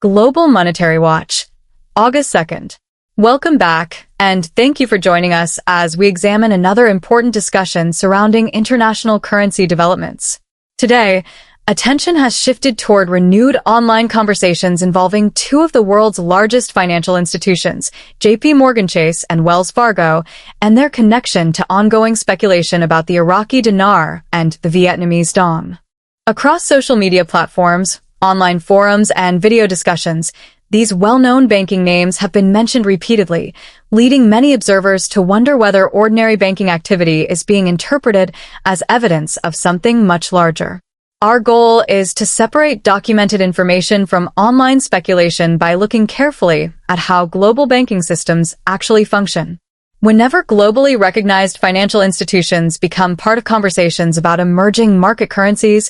Global Monetary Watch, August 2nd. Welcome back, and thank you for joining us as we examine another important discussion surrounding international currency developments. Today, attention has shifted toward renewed online conversations involving two of the world's largest financial institutions, JP Chase and Wells Fargo, and their connection to ongoing speculation about the Iraqi dinar and the Vietnamese dong. Across social media platforms, online forums, and video discussions, these well-known banking names have been mentioned repeatedly, leading many observers to wonder whether ordinary banking activity is being interpreted as evidence of something much larger. Our goal is to separate documented information from online speculation by looking carefully at how global banking systems actually function. Whenever globally recognized financial institutions become part of conversations about emerging market currencies,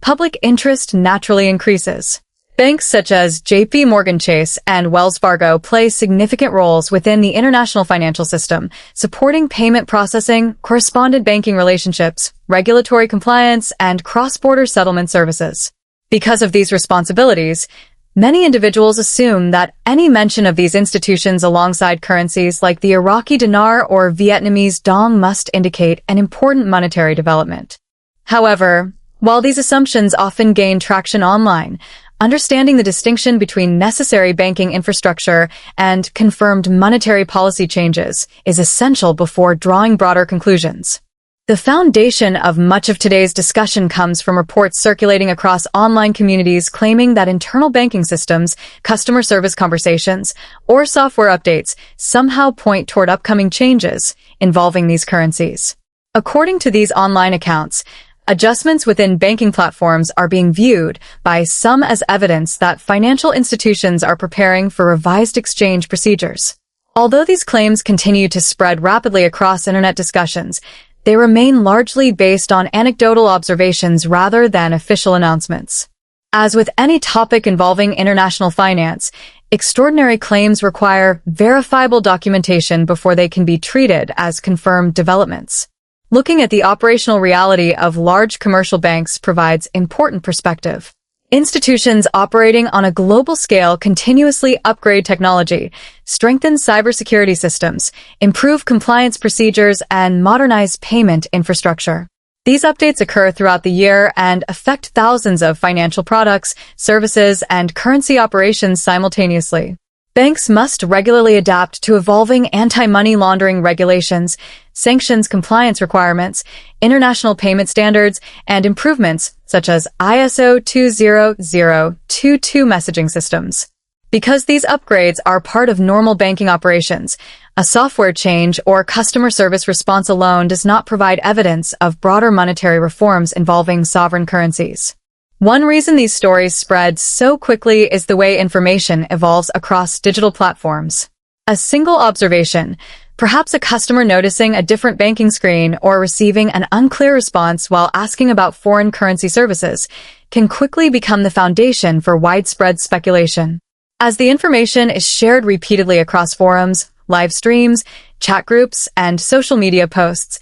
public interest naturally increases. Banks such as JP Chase and Wells Fargo play significant roles within the international financial system, supporting payment processing, correspondent banking relationships, regulatory compliance, and cross-border settlement services. Because of these responsibilities, many individuals assume that any mention of these institutions alongside currencies like the Iraqi dinar or Vietnamese dong must indicate an important monetary development. However, while these assumptions often gain traction online, understanding the distinction between necessary banking infrastructure and confirmed monetary policy changes is essential before drawing broader conclusions. The foundation of much of today's discussion comes from reports circulating across online communities claiming that internal banking systems, customer service conversations, or software updates somehow point toward upcoming changes involving these currencies. According to these online accounts, adjustments within banking platforms are being viewed by some as evidence that financial institutions are preparing for revised exchange procedures. Although these claims continue to spread rapidly across internet discussions, they remain largely based on anecdotal observations rather than official announcements. As with any topic involving international finance, extraordinary claims require verifiable documentation before they can be treated as confirmed developments. Looking at the operational reality of large commercial banks provides important perspective. Institutions operating on a global scale continuously upgrade technology, strengthen cybersecurity systems, improve compliance procedures, and modernize payment infrastructure. These updates occur throughout the year and affect thousands of financial products, services, and currency operations simultaneously. Banks must regularly adapt to evolving anti-money laundering regulations, sanctions compliance requirements, international payment standards, and improvements such as ISO 20022 messaging systems. Because these upgrades are part of normal banking operations, a software change or customer service response alone does not provide evidence of broader monetary reforms involving sovereign currencies. One reason these stories spread so quickly is the way information evolves across digital platforms. A single observation, perhaps a customer noticing a different banking screen or receiving an unclear response while asking about foreign currency services, can quickly become the foundation for widespread speculation. As the information is shared repeatedly across forums, live streams, chat groups, and social media posts,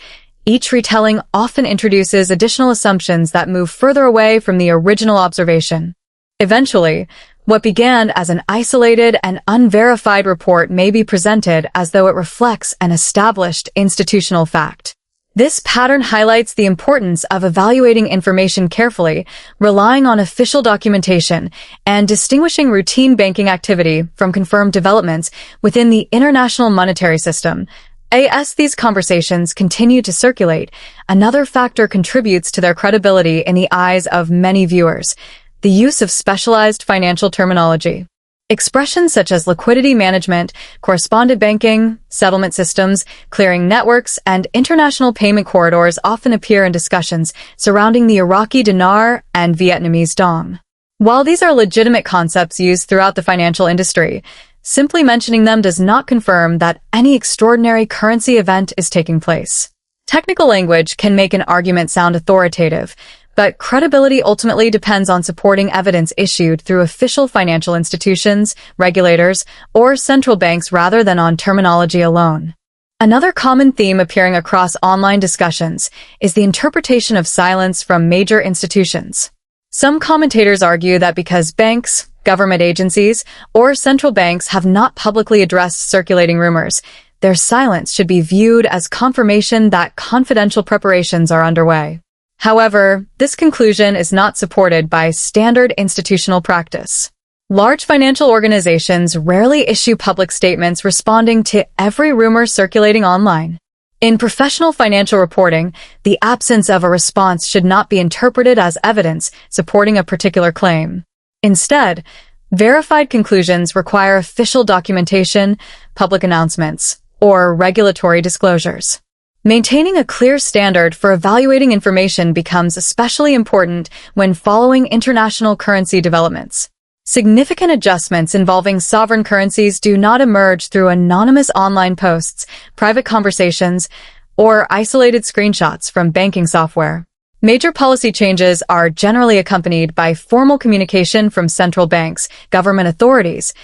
each retelling often introduces additional assumptions that move further away from the original observation. Eventually, what began as an isolated and unverified report may be presented as though it reflects an established institutional fact. This pattern highlights the importance of evaluating information carefully, relying on official documentation, and distinguishing routine banking activity from confirmed developments within the international monetary system. As these conversations continue to circulate, another factor contributes to their credibility in the eyes of many viewers: the use of specialized financial terminology. Expressions such as liquidity management, correspondent banking, settlement systems, clearing networks, and international payment corridors often appear in discussions surrounding the Iraqi dinar and Vietnamese dong. While these are legitimate concepts used throughout the financial industry, simply mentioning them does not confirm that any extraordinary currency event is taking place. Technical language can make an argument sound authoritative, but credibility ultimately depends on supporting evidence issued through official financial institutions, regulators, or central banks rather than on terminology alone. Another common theme appearing across online discussions is the interpretation of silence from major institutions. Some commentators argue that because banks, Government agencies or central banks have not publicly addressed circulating rumors. Their silence should be viewed as confirmation that confidential preparations are underway. However, this conclusion is not supported by standard institutional practice. Large financial organizations rarely issue public statements responding to every rumor circulating online. In professional financial reporting, the absence of a response should not be interpreted as evidence supporting a particular claim. Instead, verified conclusions require official documentation, public announcements, or regulatory disclosures. Maintaining a clear standard for evaluating information becomes especially important when following international currency developments. Significant adjustments involving sovereign currencies do not emerge through anonymous online posts, private conversations, or isolated screenshots from banking software. Major policy changes are generally accompanied by formal communication from central banks, government authorities,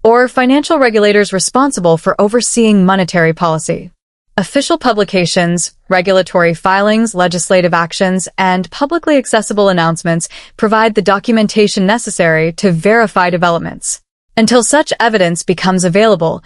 or financial regulators responsible for overseeing monetary policy. Official publications, regulatory filings, legislative actions, and publicly accessible announcements provide the documentation necessary to verify developments. Until such evidence becomes available,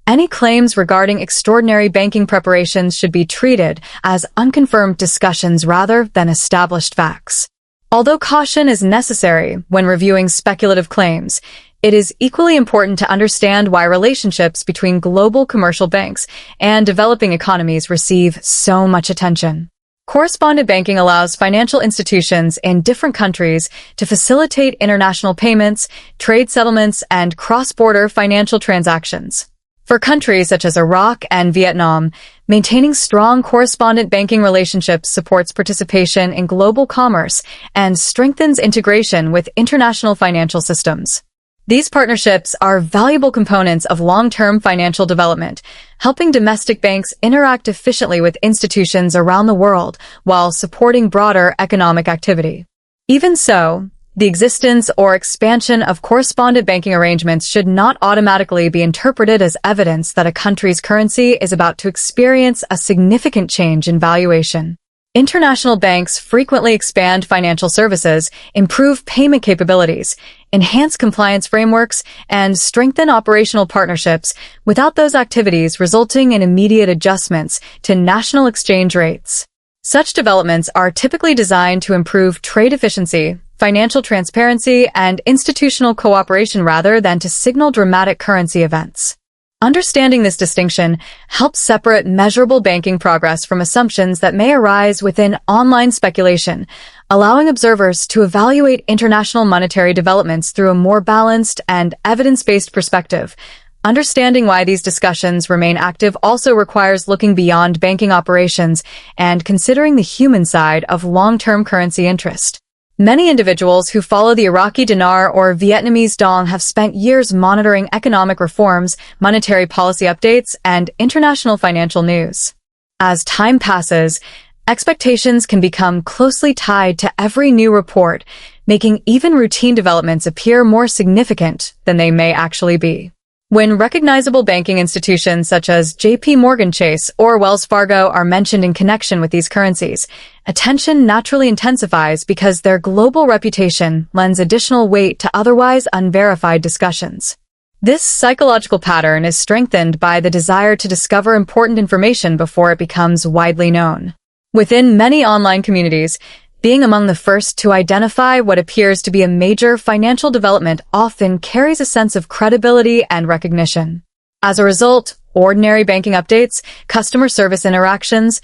any claims regarding extraordinary banking preparations should be treated as unconfirmed discussions rather than established facts. Although caution is necessary when reviewing speculative claims, it is equally important to understand why relationships between global commercial banks and developing economies receive so much attention. Correspondent banking allows financial institutions in different countries to facilitate international payments, trade settlements, and cross-border financial transactions. For countries such as Iraq and Vietnam, maintaining strong correspondent banking relationships supports participation in global commerce and strengthens integration with international financial systems. These partnerships are valuable components of long-term financial development, helping domestic banks interact efficiently with institutions around the world while supporting broader economic activity. Even so, the existence or expansion of correspondent banking arrangements should not automatically be interpreted as evidence that a country's currency is about to experience a significant change in valuation. International banks frequently expand financial services, improve payment capabilities, enhance compliance frameworks, and strengthen operational partnerships without those activities resulting in immediate adjustments to national exchange rates. Such developments are typically designed to improve trade efficiency, financial transparency, and institutional cooperation rather than to signal dramatic currency events. Understanding this distinction helps separate measurable banking progress from assumptions that may arise within online speculation, allowing observers to evaluate international monetary developments through a more balanced and evidence-based perspective. Understanding why these discussions remain active also requires looking beyond banking operations and considering the human side of long-term currency interest. Many individuals who follow the Iraqi dinar or Vietnamese dong have spent years monitoring economic reforms, monetary policy updates, and international financial news. As time passes, expectations can become closely tied to every new report, making even routine developments appear more significant than they may actually be. When recognizable banking institutions such as JP Chase or Wells Fargo are mentioned in connection with these currencies, attention naturally intensifies because their global reputation lends additional weight to otherwise unverified discussions. This psychological pattern is strengthened by the desire to discover important information before it becomes widely known. Within many online communities, being among the first to identify what appears to be a major financial development often carries a sense of credibility and recognition. As a result, ordinary banking updates, customer service interactions,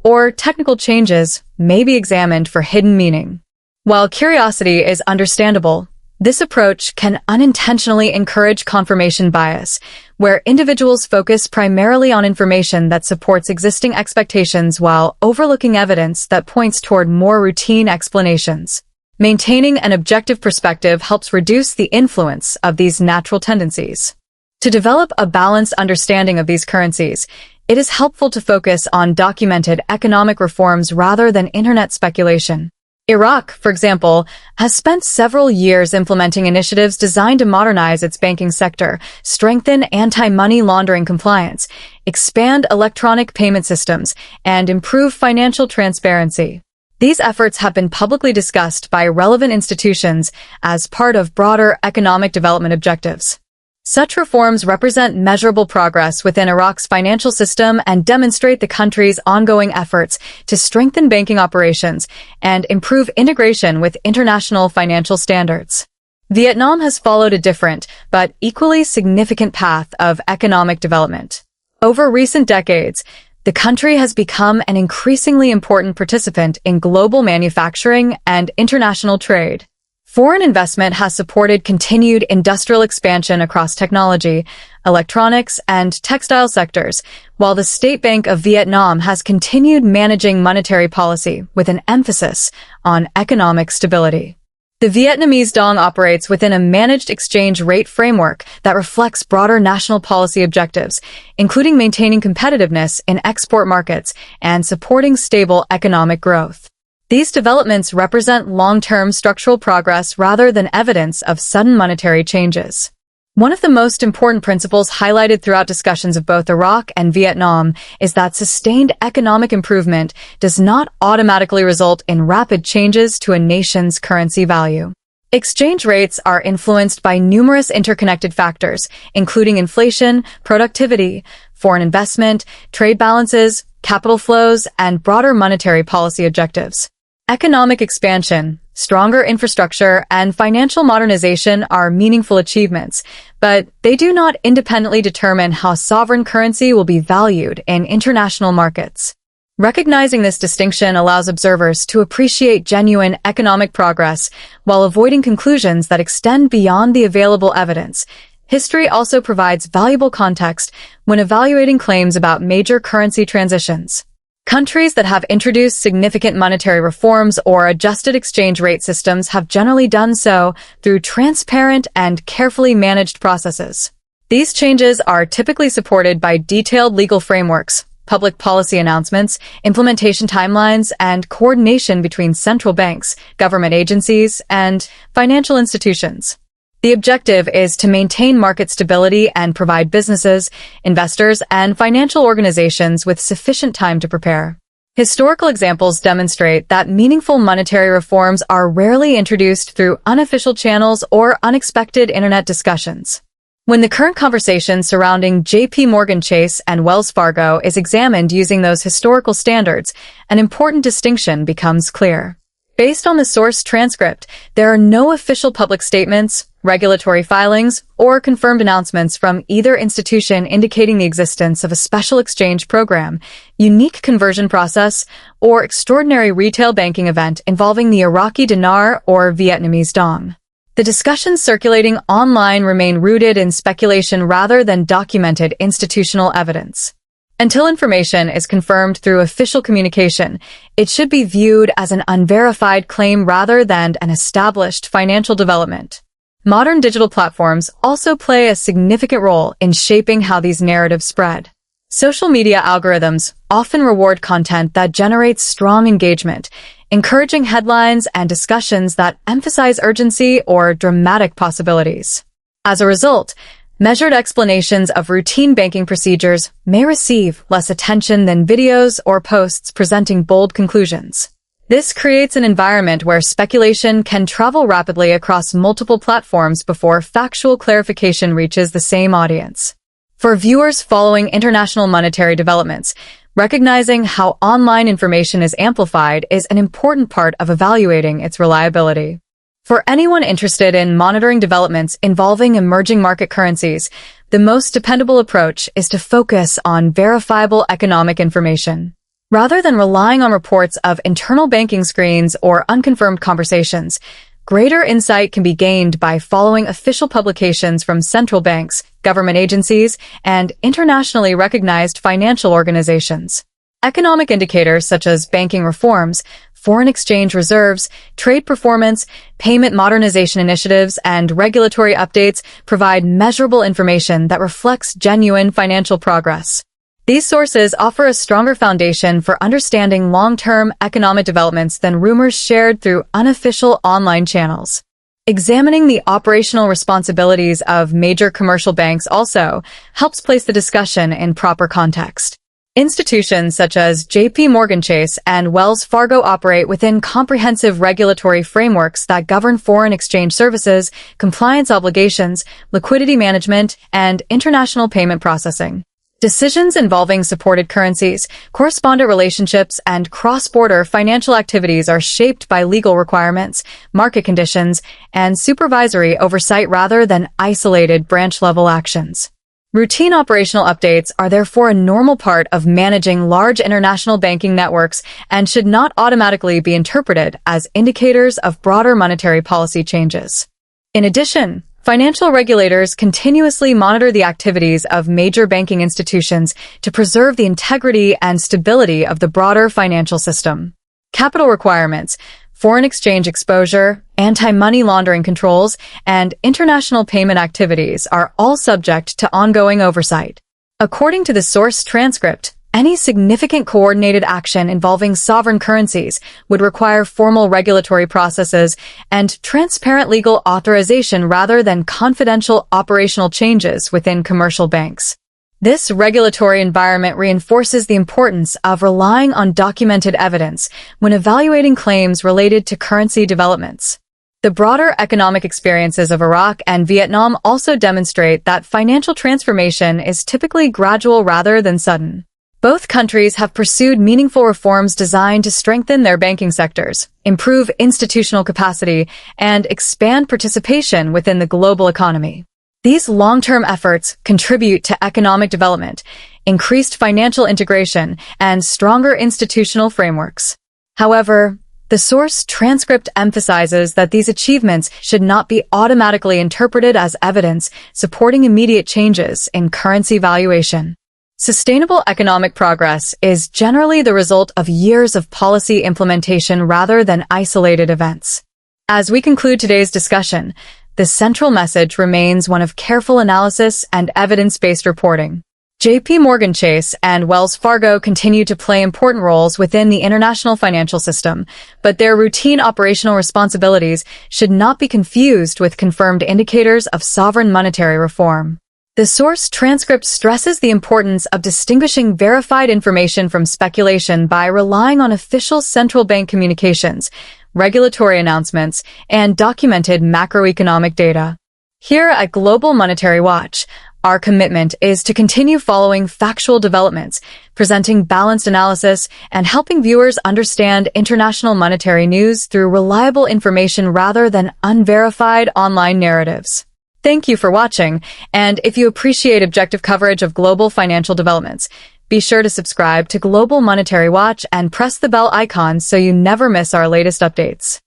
or technical changes may be examined for hidden meaning. While curiosity is understandable, this approach can unintentionally encourage confirmation bias, where individuals focus primarily on information that supports existing expectations while overlooking evidence that points toward more routine explanations. Maintaining an objective perspective helps reduce the influence of these natural tendencies. To develop a balanced understanding of these currencies, it is helpful to focus on documented economic reforms rather than internet speculation. Iraq, for example, has spent several years implementing initiatives designed to modernize its banking sector, strengthen anti-money laundering compliance, expand electronic payment systems, and improve financial transparency. These efforts have been publicly discussed by relevant institutions as part of broader economic development objectives. Such reforms represent measurable progress within Iraq's financial system and demonstrate the country's ongoing efforts to strengthen banking operations and improve integration with international financial standards. Vietnam has followed a different, but equally significant path of economic development. Over recent decades, the country has become an increasingly important participant in global manufacturing and international trade. Foreign investment has supported continued industrial expansion across technology, electronics, and textile sectors, while the State Bank of Vietnam has continued managing monetary policy with an emphasis on economic stability. The Vietnamese dong operates within a managed exchange rate framework that reflects broader national policy objectives, including maintaining competitiveness in export markets and supporting stable economic growth. These developments represent long-term structural progress rather than evidence of sudden monetary changes. One of the most important principles highlighted throughout discussions of both Iraq and Vietnam is that sustained economic improvement does not automatically result in rapid changes to a nation's currency value. Exchange rates are influenced by numerous interconnected factors, including inflation, productivity, foreign investment, trade balances, capital flows, and broader monetary policy objectives. Economic expansion, stronger infrastructure, and financial modernization are meaningful achievements, but they do not independently determine how sovereign currency will be valued in international markets. Recognizing this distinction allows observers to appreciate genuine economic progress while avoiding conclusions that extend beyond the available evidence. History also provides valuable context when evaluating claims about major currency transitions. Countries that have introduced significant monetary reforms or adjusted exchange rate systems have generally done so through transparent and carefully managed processes. These changes are typically supported by detailed legal frameworks, public policy announcements, implementation timelines, and coordination between central banks, government agencies, and financial institutions. The objective is to maintain market stability and provide businesses, investors, and financial organizations with sufficient time to prepare. Historical examples demonstrate that meaningful monetary reforms are rarely introduced through unofficial channels or unexpected internet discussions. When the current conversation surrounding J.P. Morgan Chase and Wells Fargo is examined using those historical standards, an important distinction becomes clear. Based on the source transcript, there are no official public statements, regulatory filings, or confirmed announcements from either institution indicating the existence of a special exchange program, unique conversion process, or extraordinary retail banking event involving the Iraqi Dinar or Vietnamese dong. The discussions circulating online remain rooted in speculation rather than documented institutional evidence. Until information is confirmed through official communication, it should be viewed as an unverified claim rather than an established financial development. Modern digital platforms also play a significant role in shaping how these narratives spread. Social media algorithms often reward content that generates strong engagement, encouraging headlines and discussions that emphasize urgency or dramatic possibilities. As a result, measured explanations of routine banking procedures may receive less attention than videos or posts presenting bold conclusions. This creates an environment where speculation can travel rapidly across multiple platforms before factual clarification reaches the same audience. For viewers following international monetary developments, recognizing how online information is amplified is an important part of evaluating its reliability. For anyone interested in monitoring developments involving emerging market currencies, the most dependable approach is to focus on verifiable economic information. Rather than relying on reports of internal banking screens or unconfirmed conversations, greater insight can be gained by following official publications from central banks, government agencies, and internationally recognized financial organizations. Economic indicators such as banking reforms, foreign exchange reserves, trade performance, payment modernization initiatives, and regulatory updates provide measurable information that reflects genuine financial progress. These sources offer a stronger foundation for understanding long-term economic developments than rumors shared through unofficial online channels. Examining the operational responsibilities of major commercial banks also helps place the discussion in proper context. Institutions such as JP Chase and Wells Fargo operate within comprehensive regulatory frameworks that govern foreign exchange services, compliance obligations, liquidity management, and international payment processing. Decisions involving supported currencies, correspondent relationships, and cross-border financial activities are shaped by legal requirements, market conditions, and supervisory oversight rather than isolated branch-level actions. Routine operational updates are therefore a normal part of managing large international banking networks and should not automatically be interpreted as indicators of broader monetary policy changes. In addition, financial regulators continuously monitor the activities of major banking institutions to preserve the integrity and stability of the broader financial system. Capital requirements, foreign exchange exposure, anti-money laundering controls, and international payment activities are all subject to ongoing oversight. According to the source transcript, any significant coordinated action involving sovereign currencies would require formal regulatory processes and transparent legal authorization rather than confidential operational changes within commercial banks. This regulatory environment reinforces the importance of relying on documented evidence when evaluating claims related to currency developments. The broader economic experiences of Iraq and Vietnam also demonstrate that financial transformation is typically gradual rather than sudden. Both countries have pursued meaningful reforms designed to strengthen their banking sectors, improve institutional capacity, and expand participation within the global economy. These long-term efforts contribute to economic development, increased financial integration, and stronger institutional frameworks. However, the source transcript emphasizes that these achievements should not be automatically interpreted as evidence supporting immediate changes in currency valuation. Sustainable economic progress is generally the result of years of policy implementation rather than isolated events. As we conclude today's discussion, the central message remains one of careful analysis and evidence-based reporting. JP Chase and Wells Fargo continue to play important roles within the international financial system, but their routine operational responsibilities should not be confused with confirmed indicators of sovereign monetary reform. The source transcript stresses the importance of distinguishing verified information from speculation by relying on official central bank communications, regulatory announcements, and documented macroeconomic data. Here at Global Monetary Watch, our commitment is to continue following factual developments, presenting balanced analysis, and helping viewers understand international monetary news through reliable information rather than unverified online narratives. Thank you for watching, and if you appreciate objective coverage of global financial developments, be sure to subscribe to Global Monetary Watch and press the bell icon so you never miss our latest updates.